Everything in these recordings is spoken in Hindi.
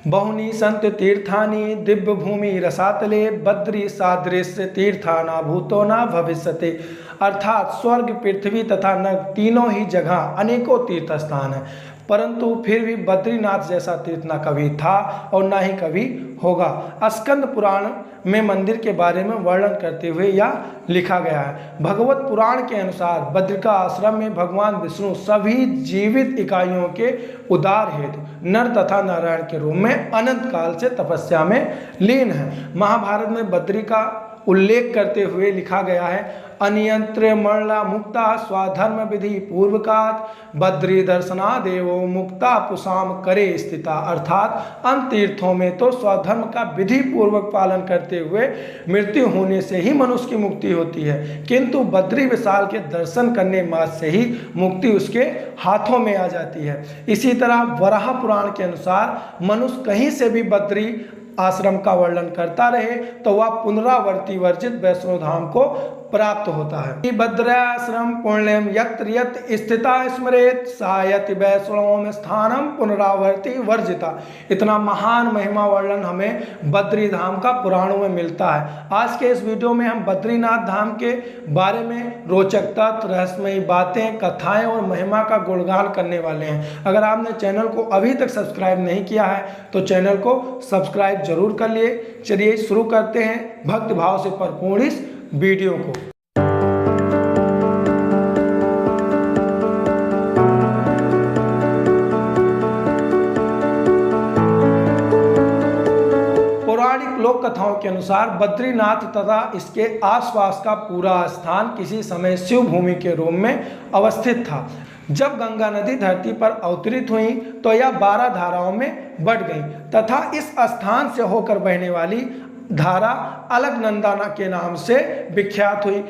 बहुनी संत तीर्थानि दिव्य भूमि रसातले बद्री सादृश्य तीर्थाना भूतो न भविष्यते। अर्थात स्वर्ग, पृथ्वी तथा नर्क तीनों ही जगह अनेकों तीर्थ स्थान है, परंतु फिर भी बद्रीनाथ जैसा तीर्थ न कभी था और न ही कभी होगा। स्कंद पुराण में मंदिर के बारे में वर्णन करते हुए यह लिखा गया है। भगवत पुराण के अनुसार बद्रिका आश्रम में भगवान विष्णु सभी जीवित इकाइयों के उद्धार हेतु नर तथा नारायण के रूप में अनंत काल से तपस्या में लीन है। महाभारत में बद्री का उल्लेख करते हुए लिखा गया है, अनियंत्र मरला मुक्ता स्वाधर्म विधि पूर्वकात बद्री दर्शना देवो मुक्ता पुसाम करे स्थिता। अर्थात अन्य तीर्थों में तो स्वधर्म का विधि पूर्वक पालन करते हुए मृत्यु होने से ही मनुष्य की मुक्ति होती है, किंतु बद्री विशाल के दर्शन करने मात्र से ही मुक्ति उसके हाथों में आ जाती है। इसी तरह वराह पुराण के अनुसार मनुष्य कहीं से भी बद्री आश्रम का वर्णन करता रहे तो वह पुनरावर्ती वर्जित वैष्णो धाम को प्राप्त होता है। भद्राश्रम पुण्यम यत्र यत्र स्थिता स्मरेत सायति वैष्णव स्थानम पुनरावर्ती वर्जिता। इतना महान महिमा वर्णन हमें बद्री धाम का पुराणों में मिलता है। आज के इस वीडियो में हम बद्रीनाथ धाम के बारे में रोचक तथ्य, रहस्यमयी बातें, कथाएं और महिमा का गुणगान करने वाले हैं। अगर आपने चैनल को अभी तक सब्सक्राइब नहीं किया है तो चैनल को सब्सक्राइब जरूर कर लिए। चलिए शुरू करते हैं भक्ति भाव से परिपूर्ण इस वीडियो को। पौराणिक लोक कथाओं के अनुसार बद्रीनाथ तथा इसके आसपास का पूरा स्थान किसी समय शिव भूमि के रूप में अवस्थित था। जब गंगा नदी धरती पर अवतरित हुई तो यह 12 धाराओं में बट गई तथा इस स्थान से होकर बहने वाली धारा अलकनंदा के नाम से विख्यात हुई।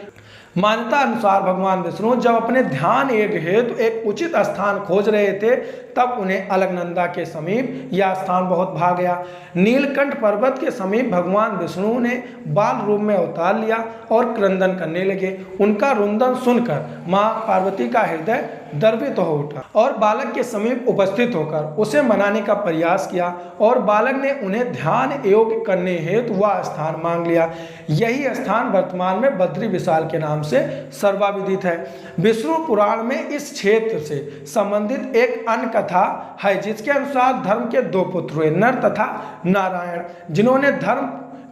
मान्यता अनुसार भगवान विष्णु जब अपने ध्यान हेतु एक उचित स्थान खोज रहे थे तब उन्हें अलकनंदा के समीप यह स्थान बहुत भा गया। नीलकंठ पर्वत के समीप भगवान विष्णु ने बाल रूप में अवतार लिया और क्रंदन करने लगे। उनका रुंदन सुनकर मां पार्वती का हृदय द्रवित हो उठा और बालक के समीप उपस्थित होकर उसे मनाने का प्रयास किया और बालक ने उन्हें ध्यान योग्य करने हेतु वह स्थान मांग लिया। यही स्थान वर्तमान में बद्री विशाल के नाम से सर्वविदित है। विष्णु पुराण में इस क्षेत्र से संबंधित एक अन्य कथा है जिसके अनुसार धर्म के 2 पुत्र हुए, नर तथा नारायण, जिन्होंने धर्म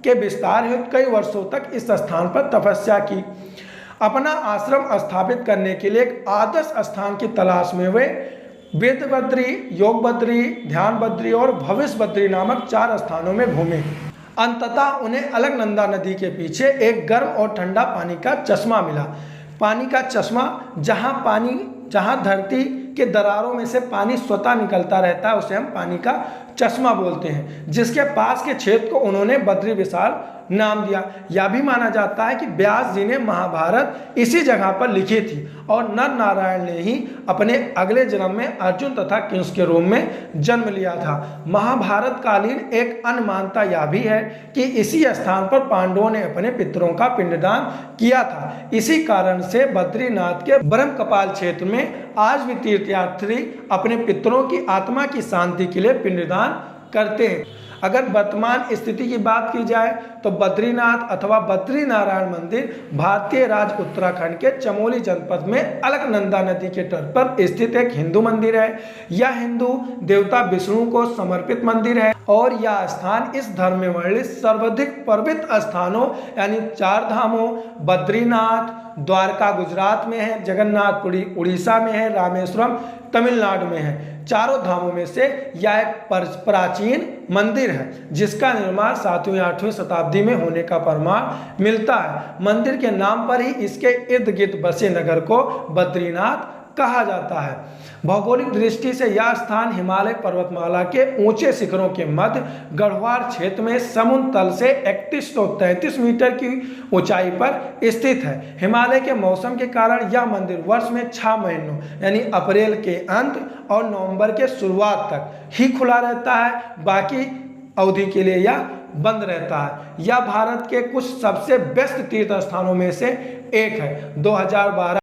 के विस्तार हेतु कई वर्षों तक इस स्थान पर तपस्या की। अपना आश्रम स्थापित करने के लिए एक आदर्श स्थान की तलाश में वे वेद बद्री, योग बद्री, ध्यान बद्री और भविष्य बद्री नामक 4 स्थानों में घूमे। अंततः उन्हें अलकनंदा नदी के पीछे एक गर्म और ठंडा पानी का चश्मा मिला। पानी का चश्मा जहाँ धरती के दरारों में से पानी स्वतः निकलता रहता है उसे हम पानी का चश्मा बोलते हैं, जिसके पास के क्षेत्र को उन्होंने बद्री विशाल नाम दिया। यह भी माना जाता है कि व्यास जी ने महाभारत इसी जगह पर लिखी थी और नर नारायण ने ही अपने अगले जन्म में अर्जुन तथा कंस के रूप में जन्म लिया था। महाभारत कालीन एक अन्य मान्यता यह भी है कि इसी स्थान पर पांडवों ने अपने पितरों का पिंडदान किया था। इसी कारण से बद्रीनाथ के ब्रह्म कपाल क्षेत्र में आज भी तीर्थयात्री अपने पितरों की आत्मा की शांति के लिए पिंडदान करते हैं। अगर वर्तमान स्थिति की बात की जाए तो बद्रीनाथ अथवा बद्री नारायण मंदिर भारतीय राज्य उत्तराखंड के चमोली जनपद में अलकनंदा नदी के तट पर स्थित एक हिंदू मंदिर है। यह हिंदू देवता विष्णु को समर्पित मंदिर है और यह स्थान इस धर्म में वर्णित सर्वाधिक पवित्र स्थानों यानी 4 धामों बद्रीनाथ द्वारका गुजरात में है, जगन्नाथपुरी उड़ीसा में है, रामेश्वरम तमिलनाडु में है। चारों धामों में से यह एक प्राचीन मंदिर है जिसका निर्माण 7वीं 8वीं शताब्दी में होने का प्रमाण मिलता है। मंदिर के नाम पर ही इसके इर्द गिर्द बसे नगर को बद्रीनाथ कहा जाता है। भौगोलिक दृष्टि से यह स्थान हिमालय पर्वतमाला के ऊंचे शिखरों के मध्य गढ़वाल क्षेत्र में समुद्र तल से 3133 मीटर की ऊंचाई पर स्थित है। हिमालय के मौसम के कारण यह मंदिर वर्ष में 6 महीनों यानी अप्रैल के अंत और नवंबर के शुरुआत तक ही खुला रहता है, बाकी अवधि के लिए यह बंद रहता है। यह भारत के कुछ सबसे बेस्ट तीर्थ स्थानों में से एक है। 2012